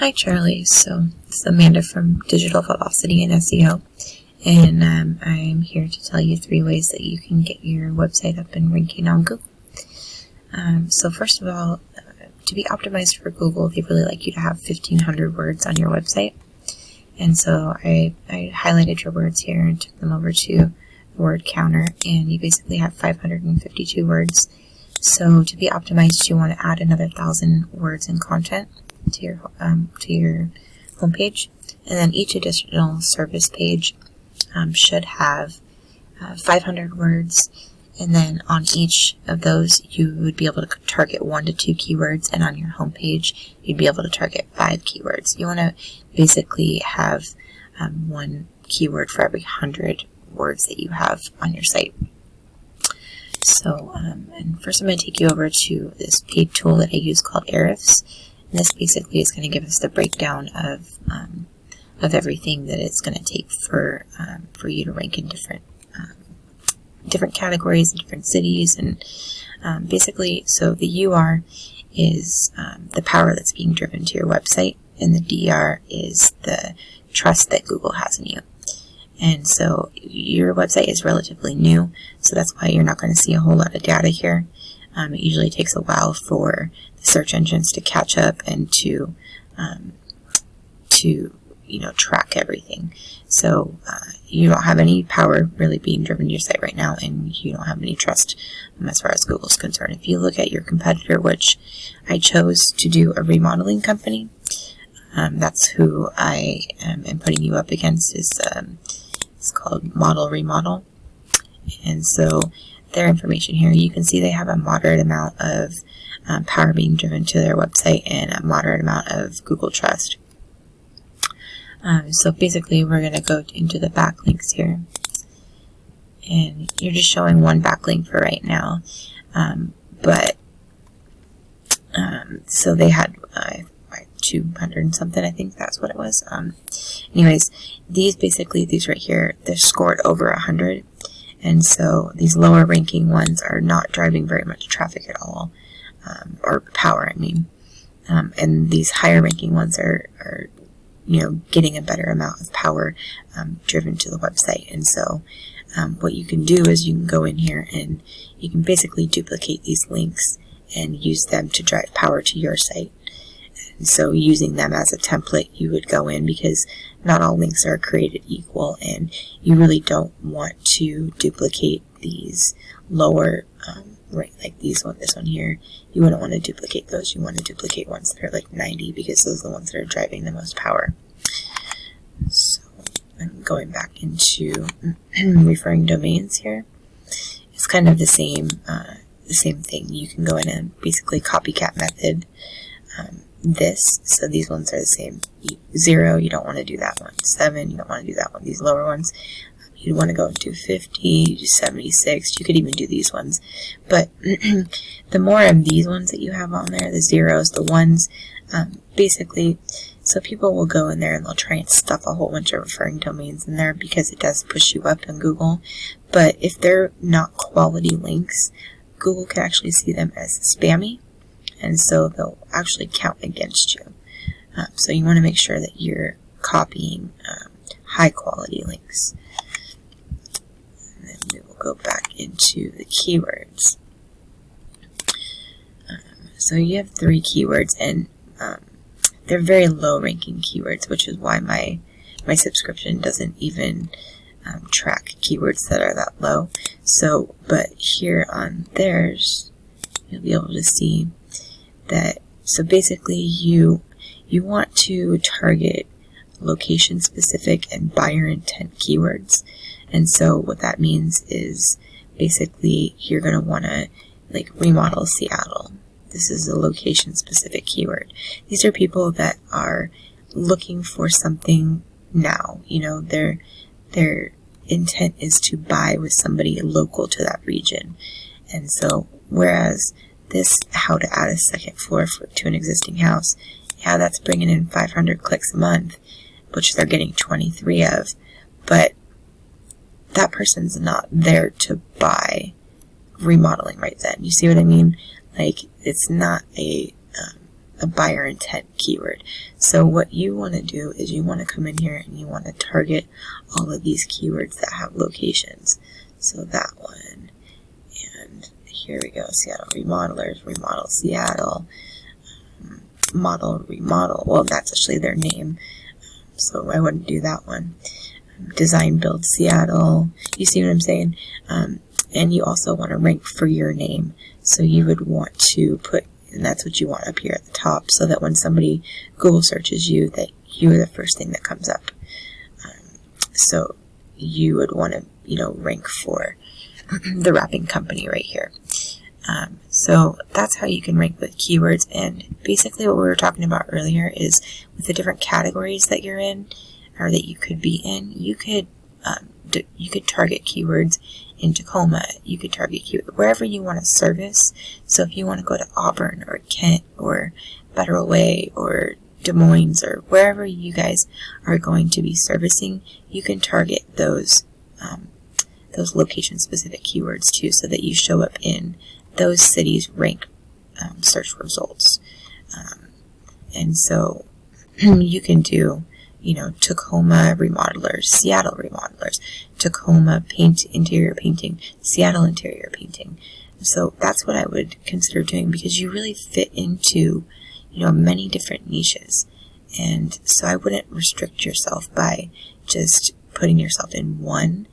Hi Charlie, so it's Amanda from Digital Velocity and SEO, and I'm here to tell you 3 ways that you can get your website up and ranking on Google. So first of all, to be optimized for Google, they really like you to have 1,500 words on your website, and so I highlighted your words here and took them over to the word counter, and you basically have 552 words. So to be optimized, you want to add another 1,000 words in content to your homepage, and then each additional service page should have 500 words, and then on each of those you would be able to target 1 to 2 keywords, and on your homepage you'd be able to target 5 keywords. You want to basically have 1 keyword for every 100 words that you have on your site. So, and first I'm going to take you over to this paid tool that I use called Ahrefs. And this basically is going to give us the breakdown of everything that it's going to take for you to rank in different categories, in different cities, and basically, so the UR is the power that's being driven to your website, and the DR is the trust that Google has in you. And so your website is relatively new, so that's why you're not going to see a whole lot of data here. It usually takes a while for the search engines to catch up and to track everything. So you don't have any power really being driven to your site right now, and you don't have any trust as far as Google's concerned. If you look at your competitor, which I chose to do a remodeling company, that's who I am putting you up against. It's called Model Remodel, and so their information here, you can see they have a moderate amount of power being driven to their website and a moderate amount of Google trust. So basically we're going to go into the backlinks here, and you're just showing 1 backlink for right now, so they had 200 and something, I think that's what it was. Anyways, these right here, they're scored over 100. And so these lower ranking ones are not driving very much traffic at all, or power, I mean. And these higher ranking ones are getting a better amount of power driven to the website. And so what you can do is you can go in here and you can basically duplicate these links and use them to drive power to your site. And so using them as a template, you would go in, because not all links are created equal, and you really don't want to duplicate these lower, like this one here. You wouldn't want to duplicate those. You want to duplicate ones that are like 90, because those are the ones that are driving the most power. So I'm going back into referring domains here. It's kind of the same thing. You can go in and basically copycat method so these ones are the same. 0, you don't want to do that one. 7, you don't want to do that one. These lower ones, you want to go into 50, 76. You could even do these ones. But the more of these ones that you have on there, the 0s, the 1s, basically, so people will go in there and they'll try and stuff a whole bunch of referring domains in there, because it does push you up in Google. But if they're not quality links, Google can actually see them as spammy, and so they'll actually count against you. So you want to make sure that you're copying high quality links. And then we will go back into the keywords. So you have 3 keywords, and they're very low ranking keywords, which is why my subscription doesn't even track keywords that are that low. So, but here on theirs, you'll be able to see that, so basically you want to target location specific and buyer intent keywords. And so what that means is basically you're going to want to like remodel Seattle. This is a location specific keyword. These are people that are looking for something now. Their intent is to buy with somebody local to that region. And so whereas this, how to add a second floor to an existing house, yeah, that's bringing in 500 clicks a month, which they're getting 23 of, but that person's not there to buy remodeling right then. You see what I mean? Like, it's not a a buyer intent keyword. So what you want to do is you want to come in here and you want to target all of these keywords that have locations. So that one, and here we go, Seattle remodelers, remodel Seattle, model remodel. Well, that's actually their name, so I wouldn't do that one. Design build Seattle. You see what I'm saying? And you also want to rank for your name. So you would want to put, and that's what you want up here at the top, so that when somebody Google searches you, that you're the first thing that comes up. So you would want to, rank for the wrapping company right here. So that's how you can rank with keywords. And basically what we were talking about earlier is with the different categories that you're in, or that you could be in, you could target keywords in Tacoma. You could target keywords wherever you want to service. So if you want to go to Auburn or Kent or Federal Way or Des Moines or wherever you guys are going to be servicing, you can target those location specific keywords too, so that you show up in those cities' rank search results. And so you can do, Tacoma remodelers, Seattle remodelers, Tacoma interior painting, Seattle interior painting. So that's what I would consider doing, because you really fit into, many different niches. And so I wouldn't restrict yourself by just putting yourself in one.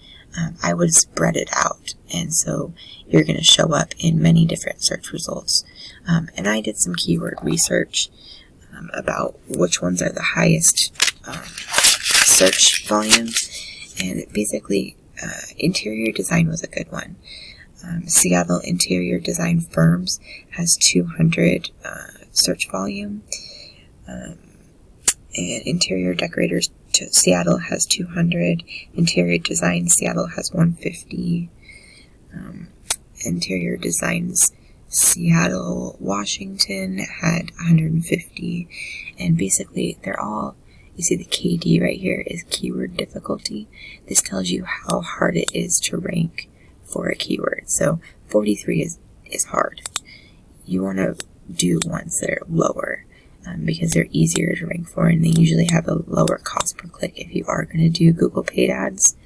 I would spread it out. And so you're going to show up in many different search results. And I did some keyword research about which ones are the highest search volumes. And basically, interior design was a good one. Seattle interior design firms has 200 search volume. And interior decorators Seattle has 200. Interior design Seattle has 150. Interior designs Seattle, Washington had 150. And basically they're all, you see the KD right here is keyword difficulty. This tells you how hard it is to rank for a keyword. So 43 is hard. You want to do ones that are lower, because they're easier to rank for, and they usually have a lower cost per click if you are going to do Google paid ads.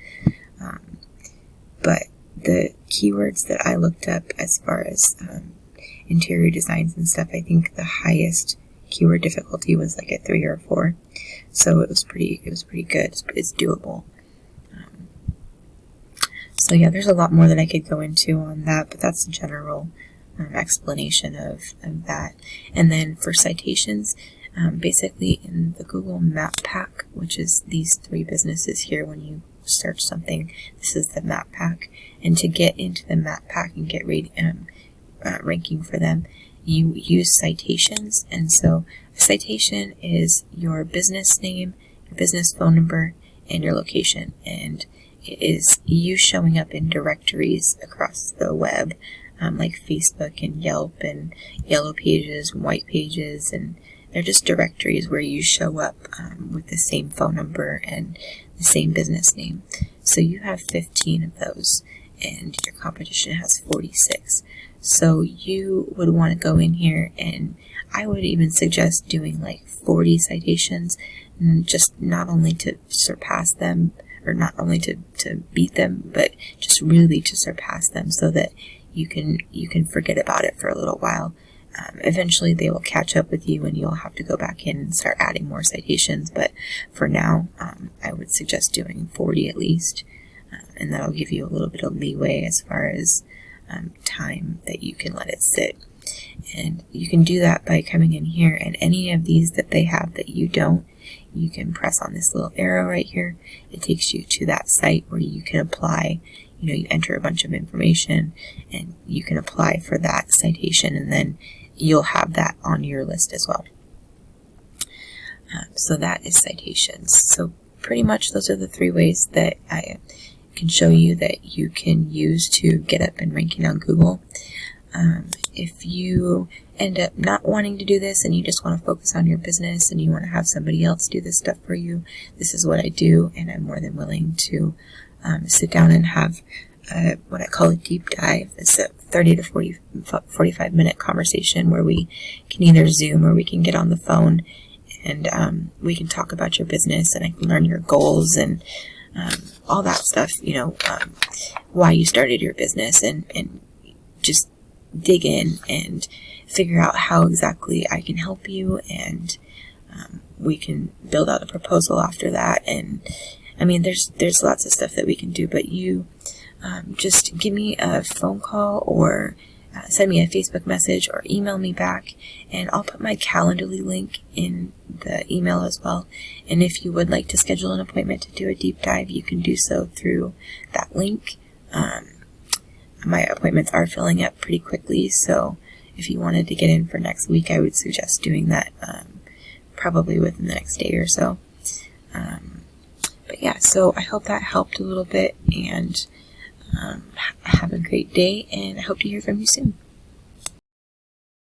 But the keywords that I looked up as far as interior designs and stuff, I think the highest keyword difficulty was like a 3 or 4. So it was pretty good. It's doable. So yeah, there's a lot more that I could go into on that, but that's the general explanation of that. And then for citations, basically in the Google Map Pack, which is these 3 businesses here, when you search something, this is the Map Pack. And to get into the Map Pack and get ranking for them, you use citations. And so a citation is your business name, your business phone number, and your location. And it is you showing up in directories across the web, like Facebook and Yelp and Yellow Pages and White Pages, and they're just directories where you show up with the same phone number and the same business name. So you have 15 of those, and your competition has 46. So you would want to go in here, and I would even suggest doing like 40 citations, just not only to surpass them, or not only to beat them, but just really to surpass them, so that you can forget about it for a little while. Eventually they will catch up with you and you'll have to go back in and start adding more citations. But for now, I would suggest doing 40 at least. And that'll give you a little bit of leeway as far as time that you can let it sit. And you can do that by coming in here, and any of these that they have that you don't, you can press on this little arrow right here. It takes you to that site where you can apply. You enter a bunch of information and you can apply for that citation, and then you'll have that on your list as well. So that is citations. So pretty much those are the 3 ways that I can show you that you can use to get up and ranking on Google. If you end up not wanting to do this and you just want to focus on your business and you want to have somebody else do this stuff for you, this is what I do, and I'm more than willing to sit down and have what I call a deep dive. It's a 30 to 45 minute conversation where we can either Zoom or we can get on the phone, and we can talk about your business, and I can learn your goals and all that stuff, why you started your business, and just dig in and figure out how exactly I can help you, and we can build out a proposal after that. And I mean, there's lots of stuff that we can do, but you just give me a phone call or send me a Facebook message or email me back, and I'll put my Calendly link in the email as well. And if you would like to schedule an appointment to do a deep dive, you can do so through that link. My appointments are filling up pretty quickly, so if you wanted to get in for next week, I would suggest doing that probably within the next day or so. But yeah, so I hope that helped a little bit, and have a great day, and I hope to hear from you soon.